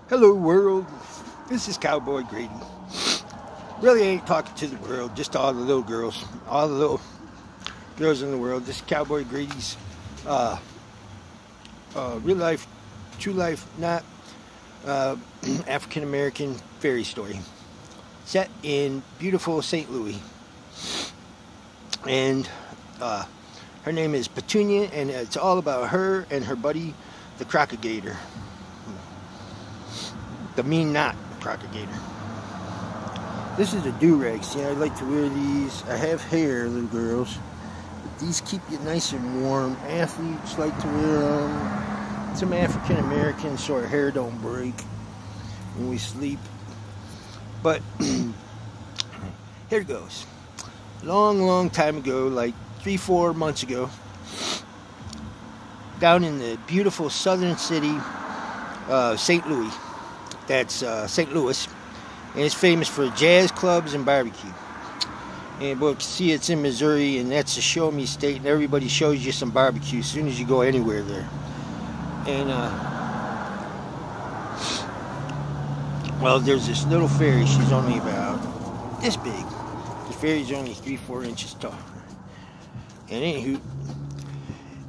Hello world, this is Cowboy Grady. Really ain't talking to the world, just to all the little girls. All the little girls in the world. This is Cowboy Grady's real life, true life, not African American fairy story. Set in beautiful St. Louis. And her name is Petunia, and it's all about her and her buddy, the Crocogator. The mean knot Crocogator. This is a do-rag. See, I like to wear these. I have hair, little girls. But these keep you nice and warm. Athletes like to wear them. Some African Americans so our hair don't break when we sleep. But here it goes. Long time ago, like 3-4 months ago, down in the beautiful southern city, St. Louis. That's St. Louis, and it's famous for jazz clubs and barbecue. And we'll see it's in Missouri, and that's a show me state, and everybody shows you some barbecue as soon as you go anywhere there. And well, there's this little fairy. She's only about this big. The fairy's only 3-4 inches tall. And anywho,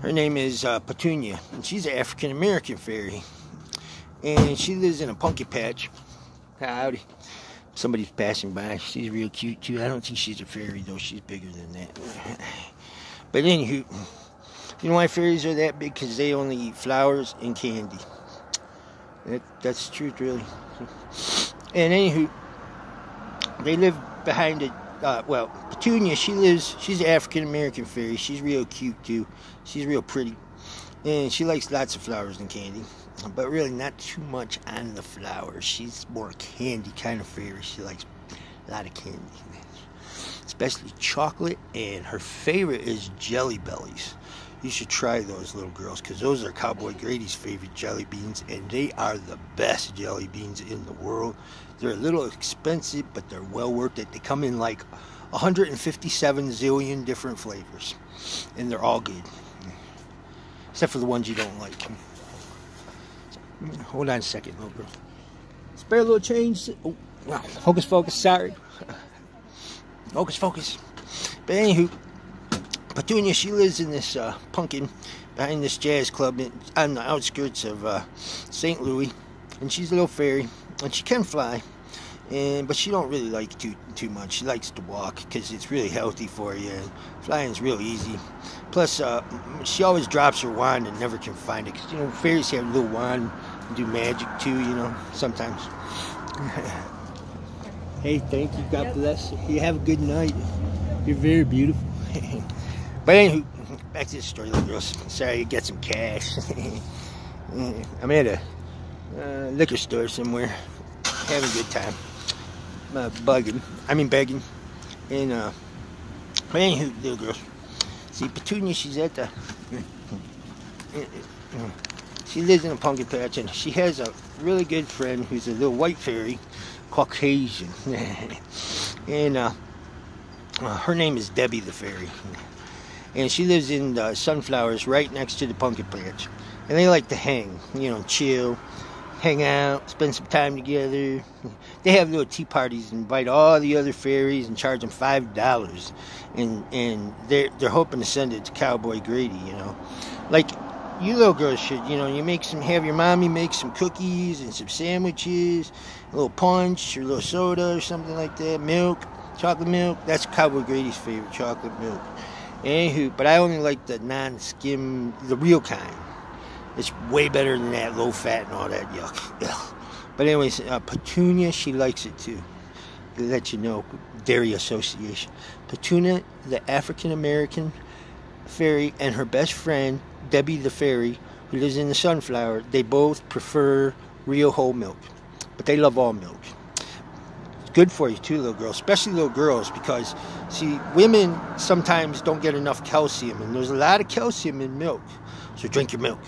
her name is Petunia, and she's an African American fairy. And she lives in a pumpkin patch. Howdy. Somebody's passing by. She's real cute too. I don't think she's a fairy though. She's bigger than that. But anywho, you know why fairies are that big? Because they only eat flowers and candy. That's the truth, really. And anywho, they live behind it. Well, Petunia, she's an African American fairy. She's real cute too. She's real pretty. And she likes lots of flowers and candy. But really not too much on the flowers. She's more candy kind of fairy. She likes a lot of candy. Especially chocolate. And her favorite is Jelly Bellies. You should try those, little girls, because those are Cowboy Grady's favorite jelly beans. And they are the best jelly beans in the world. They're a little expensive, but they're well worth it. They come in like 157 zillion different flavors. And they're all good. Except for the ones you don't like. Hold on a second, little girl. Spare a little change. Oh, wow. Hocus Pocus, sorry. Hocus Pocus. But anywho, Petunia, she lives in this pumpkin behind this jazz club on the outskirts of St. Louis. And she's a little fairy. And she can fly. But she don't really like too much. She likes to walk because it's really healthy for you. And flying's real easy. Plus, she always drops her wand and never can find it. Because, you know, fairies have a little wand and do magic too, you know, sometimes. Hey, thank you. God bless you. You have a good night. You're very beautiful. But anywho, back to the story, little girls. Sorry, you get some cash. I'm at a liquor store somewhere. Having a good time. Begging. And, but anywho, little girls. See, Petunia, she's at the... She lives in a pumpkin patch, and she has a really good friend who's a little white fairy, Caucasian. And her name is Debbie the fairy. And she lives in the sunflowers right next to the pumpkin patch. And they like to hang, you know, chill, hang out, spend some time together. They have little tea parties and invite all the other fairies and charge them $5. And they're hoping to send it to Cowboy Grady, you know. Like, you little girls should, you know, have your mommy make some cookies and some sandwiches, a little punch or a little soda or something like that, milk, chocolate milk. That's Cowboy Grady's favorite, chocolate milk. Anywho, but I only like the non-skim, the real kind. It's way better than that, low fat and all that yuck. Ugh. But anyways, Petunia, she likes it too. To let you know, Dairy Association. Petunia, the African American fairy, and her best friend, Debbie the fairy, who lives in the sunflower, they both prefer real whole milk. But they love all milk. It's good for you too, little girls, especially little girls, because, see, women sometimes don't get enough calcium, and there's a lot of calcium in milk. So drink your milk.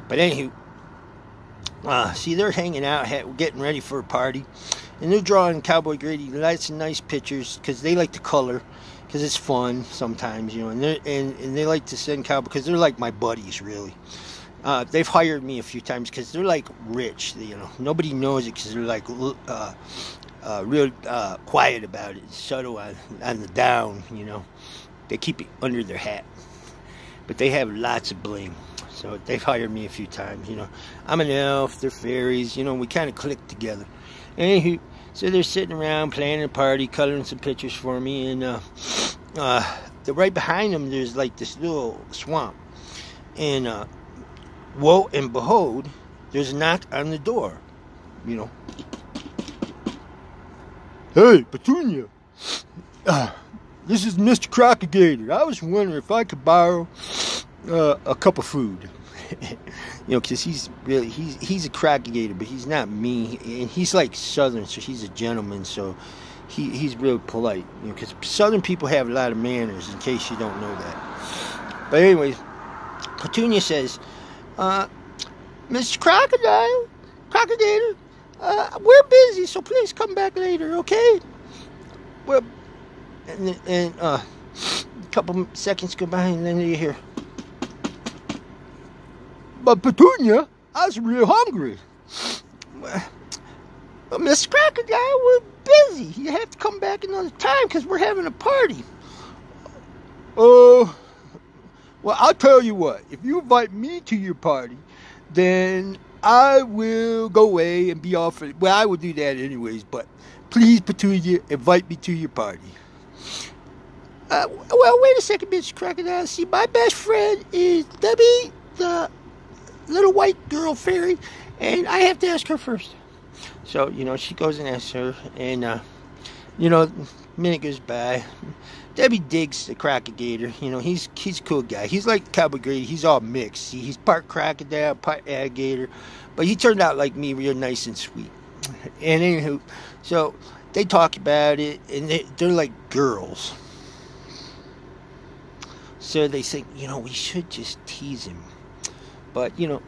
But anywho, see, they're hanging out, getting ready for a party. And they're drawing Cowboy Grady lots of nice pictures because they like to color. Because it's fun sometimes, you know. And they like to send Cowboy, because they're like my buddies, really. They've hired me a few times because they're like rich. You know, nobody knows it because they're like real quiet about it, subtle on the down. You know, they keep it under their hat, but they have lots of bling. So they've hired me a few times. You know, I'm an elf, they're fairies. You know, we kind of click together. Anywho, so they're sitting around planning a party, coloring some pictures for me, and right behind them there's like this little swamp, and woe and behold, there's a knock on the door. You know, hey, Petunia, this is Mr. Crocogator. I was wondering if I could borrow a cup of food. You know, because he's a Crocogator, but he's not mean, and he's like Southern, so he's a gentleman. So he's real polite. You know, because Southern people have a lot of manners. In case you don't know that. But anyways, Petunia says, Mr. Crocogator, we're busy, so please come back later, okay? Well, and a couple seconds go by, and then you hear, but Petunia, I was real hungry. Well, Mr. Crocogator, we're busy. You have to come back another time because we're having a party. Oh, well, I'll tell you what. If you invite me to your party, then I will go away and be off. Well, I will do that anyways, but please, Petunia, invite me to your party. Well, wait a second, Mr. Crocogator. See, my best friend is Debbie, the little white girl fairy, and I have to ask her first. So, you know, she goes and asks her, and, you know, a minute goes by. Debbie digs the Crocogator. You know, he's a cool guy. He's like Cowboy Grady. He's all mixed. See, he's part crocodile, part alligator, but he turned out like me, real nice and sweet. And anywho, so they talk about it, and they're like girls. So they think, you know, we should just tease him. But, you know,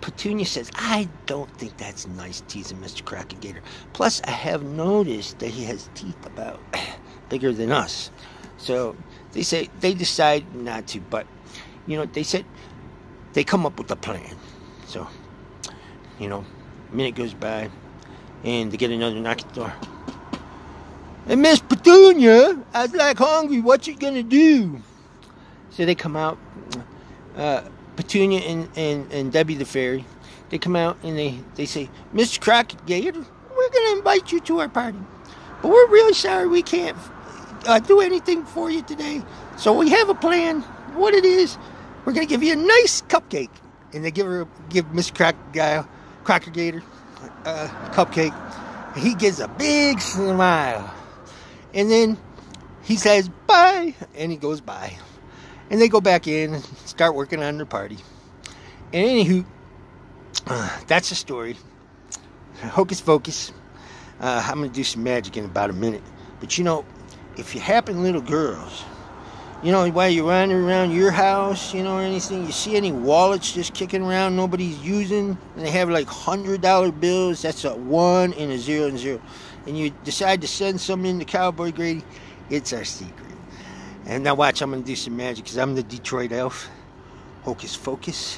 Petunia says, I don't think that's nice teasing Mr. Crocogator. Plus, I have noticed that he has teeth about bigger than us. So they decide not to. But, you know, they said they come up with a plan. So, you know, a minute goes by, and they get another knock at the door. Hey, Miss Petunia, I was like hungry. What you gonna do? So they come out. Petunia and Debbie the fairy, they come out and they say, Mr. Crocogator, we're going to invite you to our party, but we're really sorry we can't do anything for you today. So we have a plan. What it is, we're going to give you a nice cupcake. And they give Mr. Crocogator a cupcake. And he gives a big smile. And then he says, bye, and he goes by. And they go back in and start working on their party. And anywho, that's the story. Hocus pocus. I'm going to do some magic in about a minute. But you know, if you happen, little girls, you know, while you're running around your house, you know, or anything, you see any wallets just kicking around nobody's using, and they have like $100 bills, that's a 1 and a 0 and 0. And you decide to send some in to Cowboy Grady, it's our secret. And now watch, I'm going to do some magic because I'm the Detroit elf. Hocus pocus.